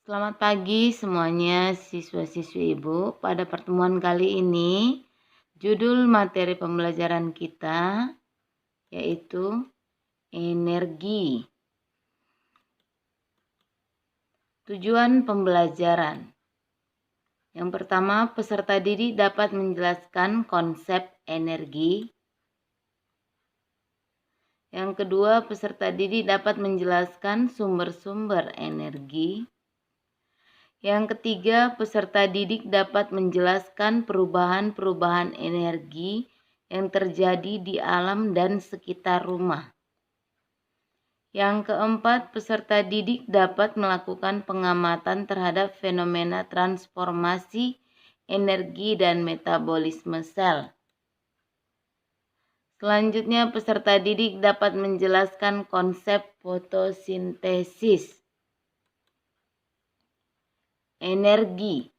Selamat pagi semuanya siswa-siswi Ibu. Pada pertemuan kali ini, judul materi pembelajaran kita yaitu energi. Tujuan pembelajaran. Yang pertama, peserta didik dapat menjelaskan konsep energi. Yang kedua, peserta didik dapat menjelaskan sumber-sumber energi. Yang ketiga, peserta didik dapat menjelaskan perubahan-perubahan energi yang terjadi di alam dan sekitar rumah. Yang keempat, peserta didik dapat melakukan pengamatan terhadap fenomena transformasi energi dan metabolisme sel. Selanjutnya, peserta didik dapat menjelaskan konsep fotosintesis. Energi.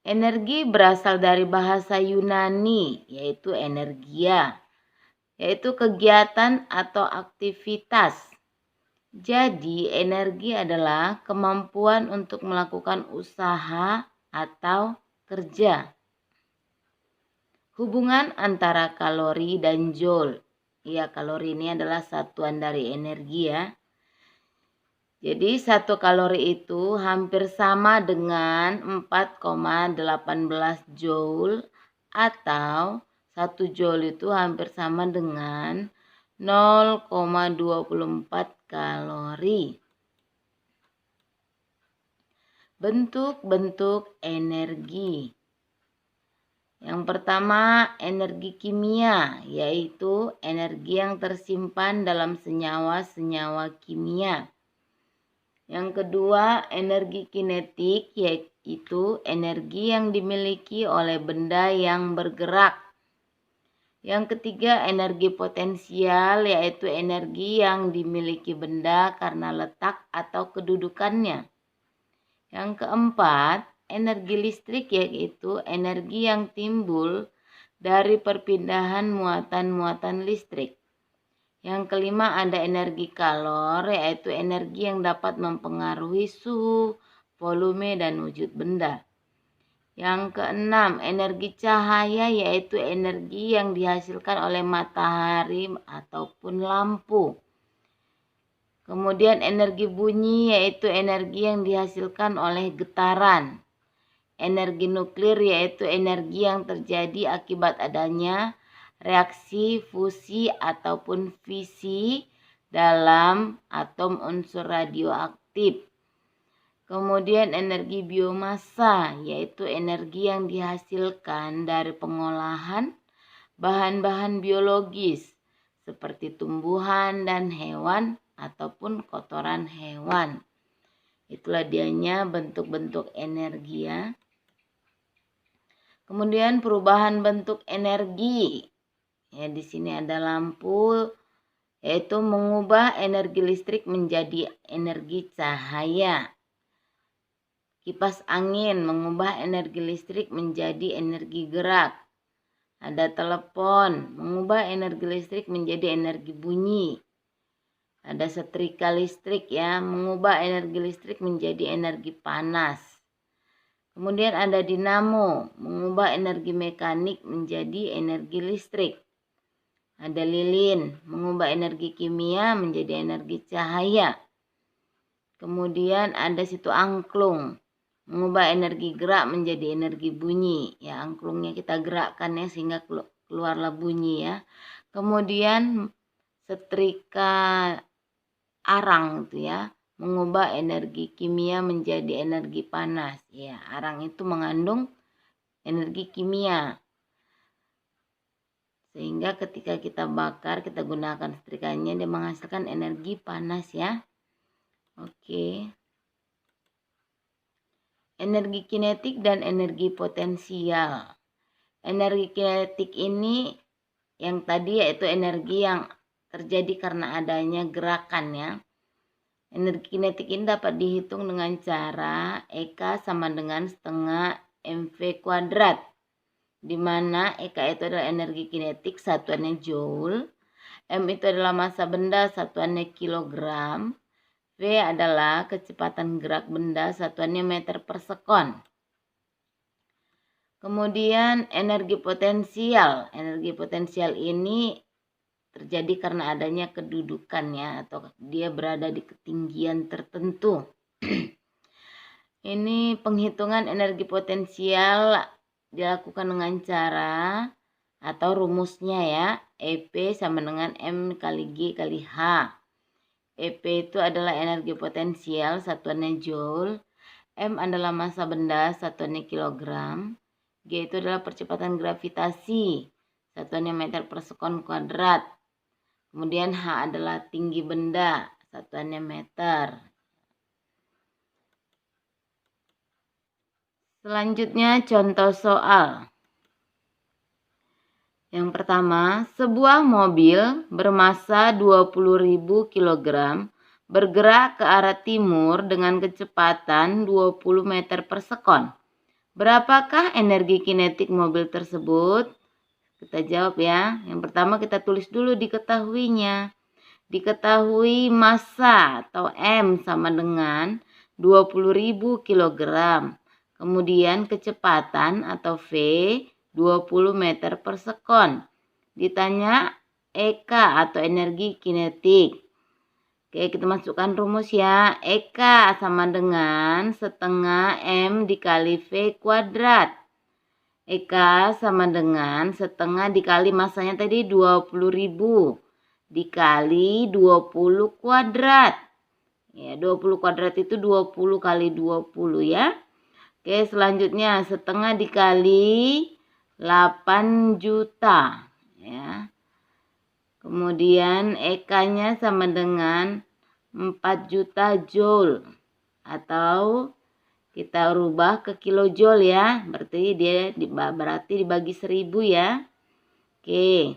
Energi berasal dari bahasa Yunani, yaitu energia, yaitu kegiatan atau aktivitas. Jadi, energi adalah kemampuan untuk melakukan usaha atau kerja. Hubungan antara kalori dan joule. Ya, kalori ini adalah satuan dari energi ya. Jadi 1 kalori itu hampir sama dengan 4,18 joule atau 1 joule itu hampir sama dengan 0,24 kalori. Bentuk-bentuk energi. Yang pertama, energi kimia, yaitu energi yang tersimpan dalam senyawa-senyawa kimia. Yang kedua, energi kinetik, yaitu energi yang dimiliki oleh benda yang bergerak. Yang ketiga, energi potensial, yaitu energi yang dimiliki benda karena letak atau kedudukannya. Yang keempat, energi listrik, yaitu energi yang timbul dari perpindahan muatan-muatan listrik. Yang kelima, ada energi kalor, yaitu energi yang dapat mempengaruhi suhu, volume, dan wujud benda. Yang keenam, energi cahaya, yaitu energi yang dihasilkan oleh matahari ataupun lampu. Kemudian energi bunyi, yaitu energi yang dihasilkan oleh getaran. Energi nuklir, yaitu energi yang terjadi akibat adanya reaksi fusi ataupun fisi dalam atom unsur radioaktif. Kemudian energi biomassa, yaitu energi yang dihasilkan dari pengolahan bahan-bahan biologis seperti tumbuhan dan hewan ataupun kotoran hewan. Itulah dianya bentuk-bentuk energi ya. Kemudian perubahan bentuk energi. Ya, di sini ada lampu, yaitu mengubah energi listrik menjadi energi cahaya. Kipas angin mengubah energi listrik menjadi energi gerak. Ada telepon mengubah energi listrik menjadi energi bunyi. Ada setrika listrik ya, mengubah energi listrik menjadi energi panas. Kemudian ada dinamo, mengubah energi mekanik menjadi energi listrik. Ada lilin, mengubah energi kimia menjadi energi cahaya. Kemudian ada situ angklung, mengubah energi gerak menjadi energi bunyi. Ya, angklungnya kita gerakkan ya sehingga keluarlah bunyi ya. Kemudian setrika arang itu ya, mengubah energi kimia menjadi energi panas. Ya, arang itu mengandung energi kimia. Sehingga ketika kita bakar, kita gunakan setrikanya, dia menghasilkan energi panas ya. Oke. Energi kinetik dan energi potensial. Energi kinetik ini yang tadi yaitu energi yang terjadi karena adanya gerakan ya. Energi kinetik ini dapat dihitung dengan cara EK sama dengan setengah mv kuadrat, di mana EK itu adalah energi kinetik, satuannya joule, M itu adalah massa benda, satuannya kilogram, V V adalah kecepatan gerak benda, satuannya meter per sekon. Kemudian energi potensial. Energi potensial ini terjadi karena adanya kedudukannya atau dia berada di ketinggian tertentu. Ini penghitungan energi potensial dilakukan dengan cara atau rumusnya ya, EP sama dengan M kali G kali H. EP itu adalah energi potensial, satuannya joule. M adalah massa benda, satuannya kilogram. G itu adalah percepatan gravitasi, satuannya meter per sekon kuadrat. Kemudian H adalah tinggi benda, satuannya meter. Selanjutnya contoh soal. Yang pertama, sebuah mobil bermassa 20.000 kg bergerak ke arah timur dengan kecepatan 20 meter per sekon. Berapakah energi kinetik mobil tersebut? Kita jawab ya. Yang pertama kita tulis dulu diketahuinya. Diketahui massa atau M sama dengan 20.000 kg. Kemudian kecepatan atau V 20 meter per sekon. Ditanya EK atau energi kinetik. Oke, kita masukkan rumus ya. EK sama dengan setengah M dikali V kuadrat. EK sama dengan setengah dikali massanya tadi 20.000 dikali 20 kuadrat. Ya, 20 kuadrat itu 20 kali 20 ya. Oke, selanjutnya setengah dikali 8 juta ya. Kemudian EK-nya sama dengan 4 juta joule atau kita rubah ke kilojoule ya. Berarti dibagi 1000 ya. Oke.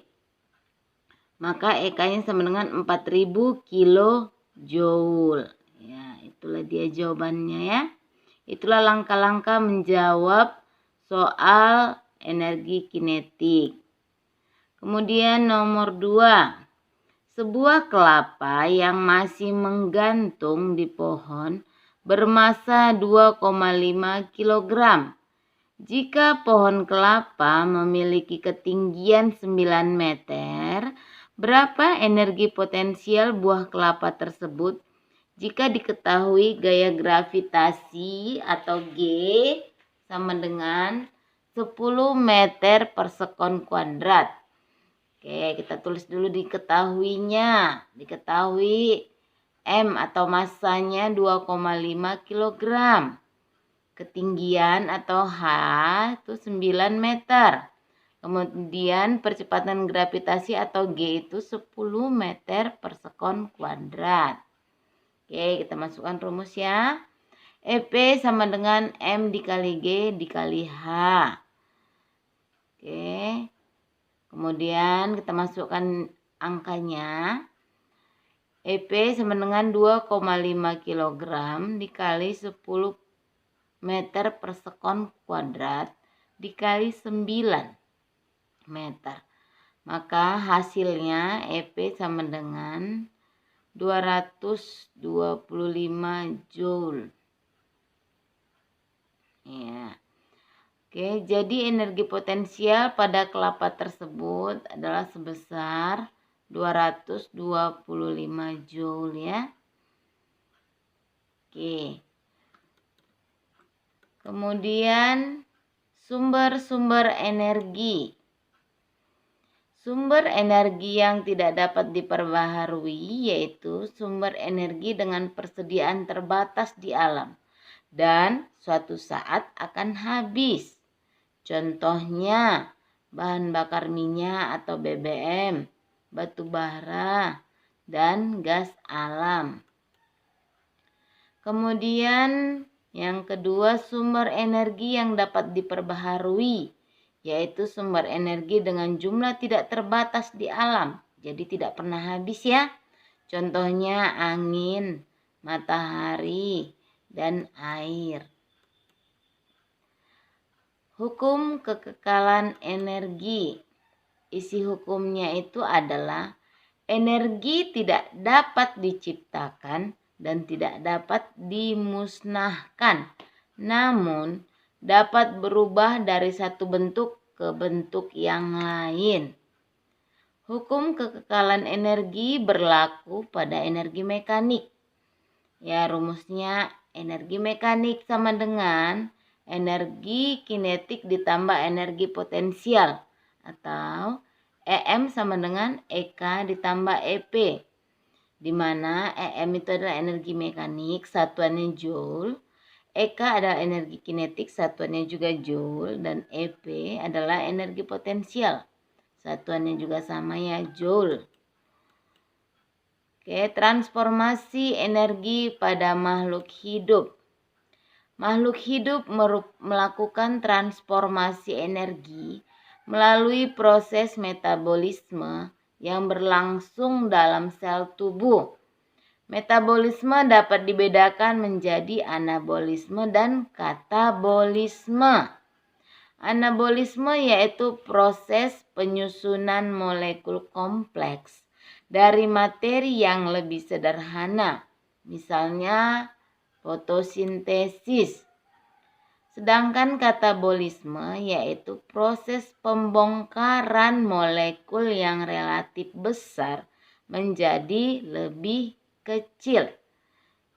Maka EK-nya sama dengan 4000 kilojoule. Ya, itulah dia jawabannya ya. Itulah langkah-langkah menjawab soal energi kinetik. Kemudian nomor 2. Sebuah kelapa yang masih menggantung di pohon bermassa 2,5 kg. Jika pohon kelapa memiliki ketinggian 9 meter, berapa energi potensial buah kelapa tersebut jika diketahui gaya gravitasi atau G sama dengan 10 meter per sekon kuadrat. Oke, kita tulis dulu diketahuinya. Diketahui M atau massanya 2,5 kg. Ketinggian atau H itu 9 meter. Kemudian percepatan gravitasi atau G itu 10 meter per sekon kuadrat. Oke, kita masukkan rumus ya. EP sama dengan M dikali G dikali H. Oke. Kemudian kita masukkan angkanya. EP sama dengan 2,5 kg dikali 10 meter per sekon kuadrat dikali 9 meter. Maka hasilnya EP sama dengan 225 joule. Ya. Oke, jadi energi potensial pada kelapa tersebut adalah sebesar 225 joule ya. Oke. Kemudian sumber-sumber energi. Sumber energi yang tidak dapat diperbaharui yaitu sumber energi dengan persediaan terbatas di alam dan suatu saat akan habis. Contohnya bahan bakar minyak atau BBM, batu bara, dan gas alam. Kemudian yang kedua, sumber energi yang dapat diperbaharui, yaitu sumber energi dengan jumlah tidak terbatas di alam, jadi tidak pernah habis ya. Contohnya angin, matahari, dan air. Hukum kekekalan energi. Isi hukumnya itu adalah energi tidak dapat diciptakan dan tidak dapat dimusnahkan, namun dapat berubah dari satu bentuk ke bentuk yang lain. Hukum kekekalan energi berlaku pada energi mekanik. Ya, rumusnya energi mekanik sama dengan energi kinetik ditambah energi potensial, atau EM sama dengan EK ditambah EP, di mana EM itu adalah energi mekanik, satuannya joule, EK adalah energi kinetik, satuannya juga joule, dan EP adalah energi potensial, satuannya juga sama ya, joule. Oke, transformasi energi pada makhluk hidup. Makhluk hidup melakukan transformasi energi melalui proses metabolisme yang berlangsung dalam sel tubuh. Metabolisme dapat dibedakan menjadi anabolisme dan katabolisme. Anabolisme yaitu proses penyusunan molekul kompleks dari materi yang lebih sederhana, misalnya fotosintesis. Sedangkan katabolisme yaitu proses pembongkaran molekul yang relatif besar menjadi lebih kecil.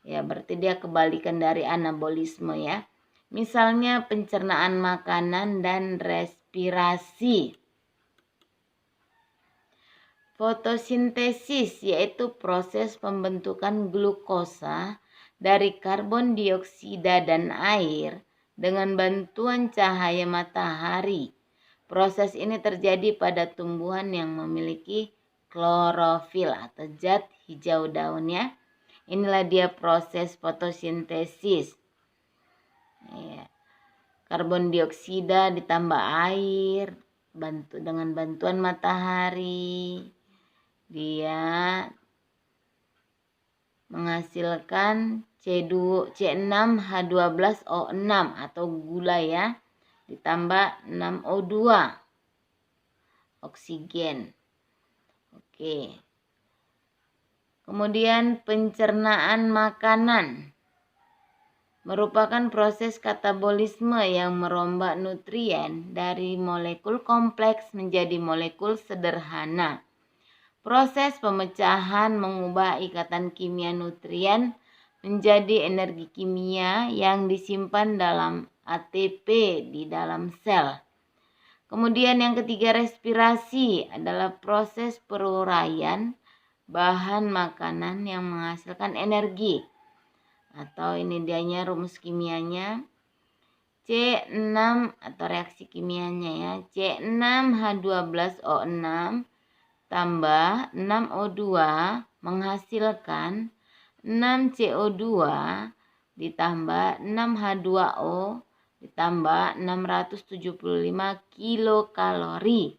Ya, berarti dia kebalikan dari anabolisme ya. Misalnya pencernaan makanan dan respirasi. Fotosintesis yaitu proses pembentukan glukosa dari karbon dioksida dan air dengan bantuan cahaya matahari. Proses ini terjadi pada tumbuhan yang memiliki klorofil atau zat hijau daunnya. Inilah dia proses fotosintesis. Ya. Karbon dioksida ditambah air dengan bantuan matahari. Dia menghasilkan C6H12O6 atau gula ya, ditambah 6O2 oksigen. Oke. Kemudian pencernaan makanan merupakan proses katabolisme yang merombak nutrien dari molekul kompleks menjadi molekul sederhana. Proses pemecahan mengubah ikatan kimia nutrien menjadi energi kimia yang disimpan dalam ATP di dalam sel. Kemudian yang ketiga, respirasi adalah proses peruraian bahan makanan yang menghasilkan energi. Atau ini dianya rumus kimianya, C6 atau reaksi kimianya ya, C6H12O6 tambah 6O2 menghasilkan 6CO2 ditambah 6H2O ditambah 675 kilokalori.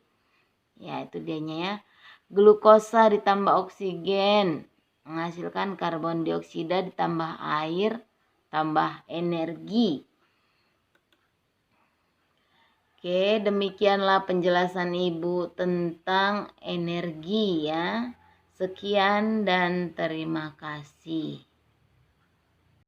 Ya, itu dianya ya. Glukosa ditambah oksigen menghasilkan karbon dioksida ditambah air tambah energi. Oke, demikianlah penjelasan Ibu tentang energi ya. Sekian dan terima kasih.